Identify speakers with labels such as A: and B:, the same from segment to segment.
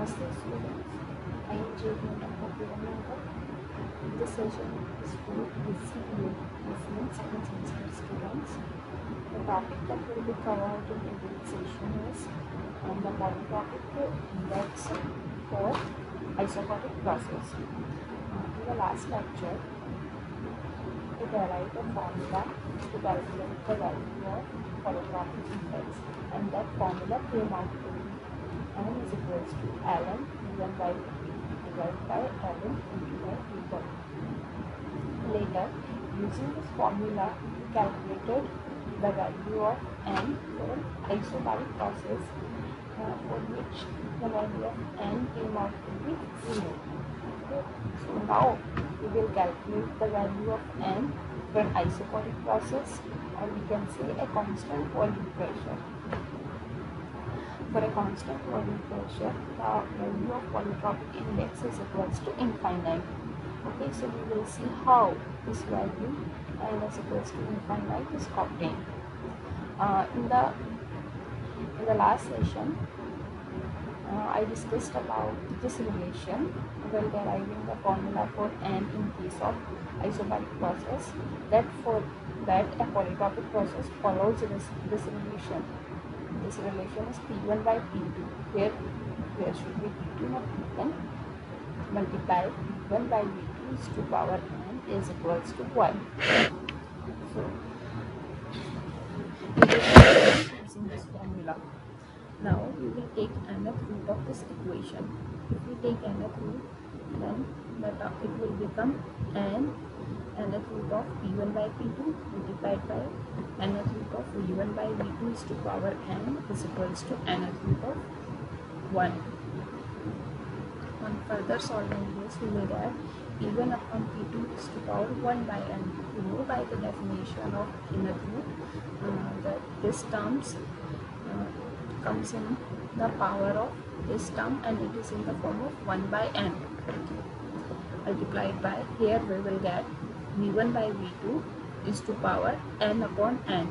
A: Namaste students, I am JVWU. This session is for BSc BEd PCM second semester students. The topic that will be covered in today's session is the polytropic index for isotopic process. In the last lecture, we derived a formula to calculate the value of polytropic index, and that formula came out to be n is equals to ln v1 by v2 divided by ln v2 by v1. Later, using this formula, we calculated the value of n for isobaric process, for which the value of n came out to be 0. Okay. So now we will calculate the value of n for an isoporic process, or we can say a constant volume pressure. For a constant volume pressure, the value of polytropic index is equals to infinite. Okay, so we will see how this value n is equals to infinite is obtained. In the last session, I discussed about this relation while deriving the formula for n in case of isobaric process, that for that a polytropic process follows this relation. This relation is P1 by P2, where there should be P2 not P1 multiplied P1 by V2 is to power n is equals to 1. So we will be using this formula. Now we will take nth root of this equation. If we take nth root, then it will become nth root of P1 by P2 multiplied by nth root of V1 by V2 is to power n is equals to nth root of 1. On further solving this, we will get P1 upon P2 is to power 1 by n. We know by the definition of nth root that this terms comes in the power of this term, and it is in the form of 1 by n multiplied by, here we will get V1 by V2 is to power n upon n.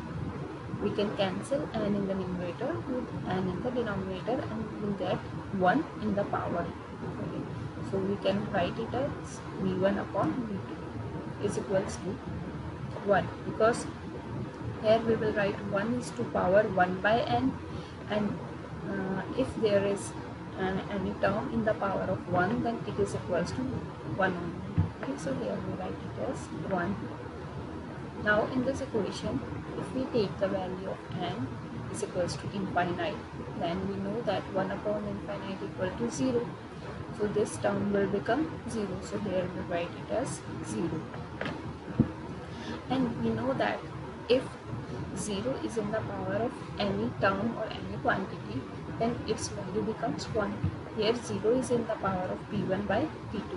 A: We can cancel n in the numerator with n in the denominator, and we will get 1 in the power. Okay. So we can write it as V1 upon V2 is equals to 1, because here we will write 1 is to power 1 by n, and if there is any term in the power of 1, then it is equals to 1 only. Okay, so here we write it as 1. Now in this equation, if we take the value of n is equals to infinite, then we know that 1 upon infinite equal to 0. So this term will become 0. So here we write it as 0. And we know that if 0 is in the power of any term or any quantity, then its value becomes 1. Here 0 is in the power of P1 by P2.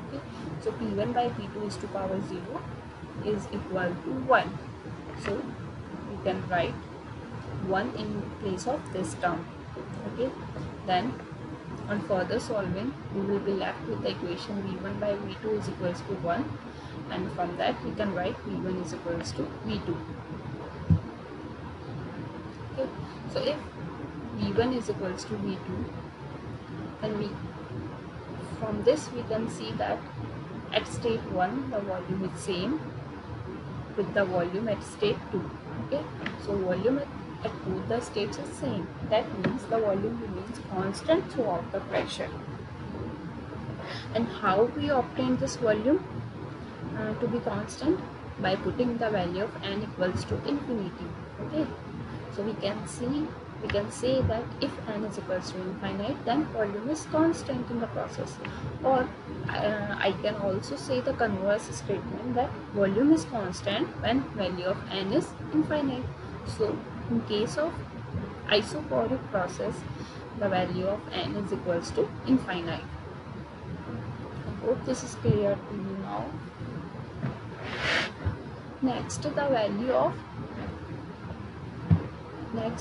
A: Okay? So P1 by P2 is to power 0 is equal to 1. So we can write 1 in place of this term. Okay. Then on further solving, we will be left with the equation V1 by V2 is equals to 1, and from that we can write V1 is equals to V2. Okay. So if V1 is equals to V2, then from this we can see that at state 1 the volume is same with the volume at state 2. Okay, so volume at both the states is same. That means the volume remains constant throughout the pressure. And how we obtain this volume to be constant? By putting the value of n equals to infinity. Okay, so we can say that if n is equals to infinite, then volume is constant in the process. Or I can also say the converse statement, that volume is constant when value of n is infinite. So in case of isobaric process, the value of n is equals to infinite. I hope this is clear to you now. Next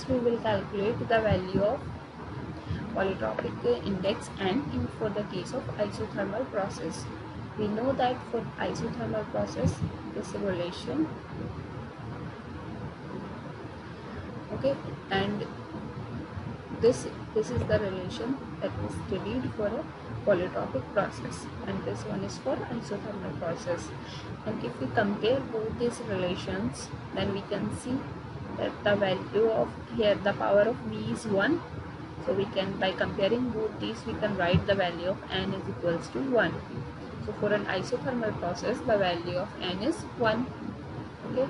A: we will calculate the value of polytropic index n for the case of isothermal process. We know that for isothermal process, this relation, okay, and this is the relation that we studied for a polytropic process, and this one is for isothermal process. And if we compare both these relations, then we can see that the value of here, the power of V is 1. So we can, by comparing both these, we can write the value of N is equals to 1. So for an isothermal process, the value of N is 1. Okay.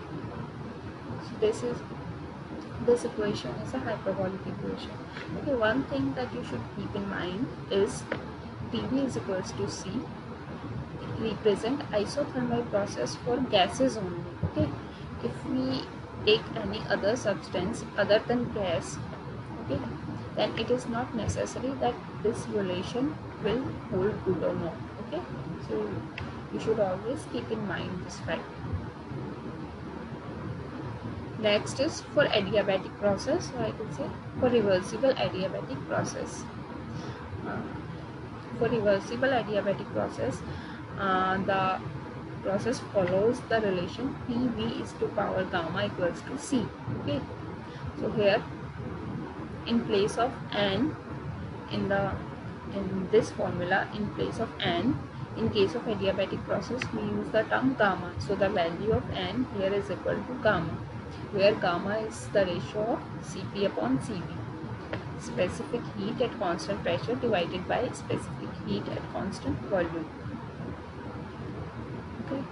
A: So this equation is a hyperbolic equation. Okay, one thing that you should keep in mind is PV is equals to C represent isothermal process for gases only. Okay, if we take any other substance other than gas, okay, then it is not necessary that this relation will hold good or not. Okay, so you should always keep in mind this fact. Next is for adiabatic process, or I can say for reversible adiabatic process. For reversible adiabatic process, the process follows the relation PV is to power gamma equals to C. Okay, so here in place of N, in this formula, in place of N, in case of adiabatic process, we use the term gamma. So the value of N here is equal to gamma, where gamma is the ratio of Cp upon Cv, specific heat at constant pressure divided by specific heat at constant volume. Okay.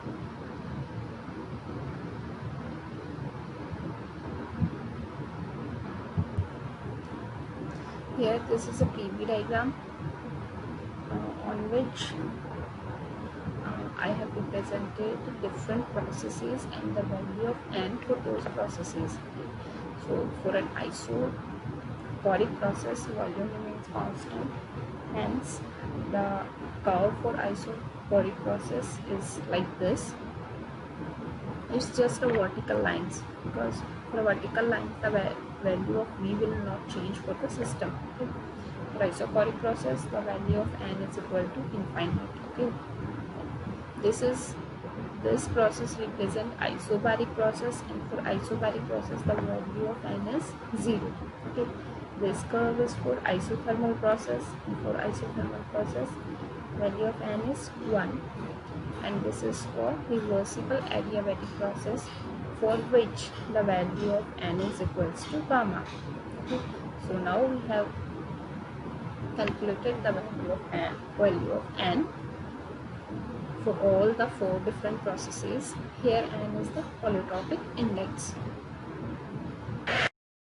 A: Here this is a PV diagram on which I have represented different processes and the value of N for those processes. So for an isoporic process, volume remains constant. Hence, the curve for isoporic process is like this. It's just a vertical lines, because for a vertical line, the value of V will not change for the system. Okay? For isoporic process, the value of N is equal to infinite. Okay. This process represents isobaric process, and for isobaric process the value of N is 0. Okay, this curve is for isothermal process, and for isothermal process value of N is 1, and this is for reversible adiabatic process, for which the value of N is equals to gamma. Okay, so now we have calculated the value of N for all the 4 different processes. Here N is the polytropic index.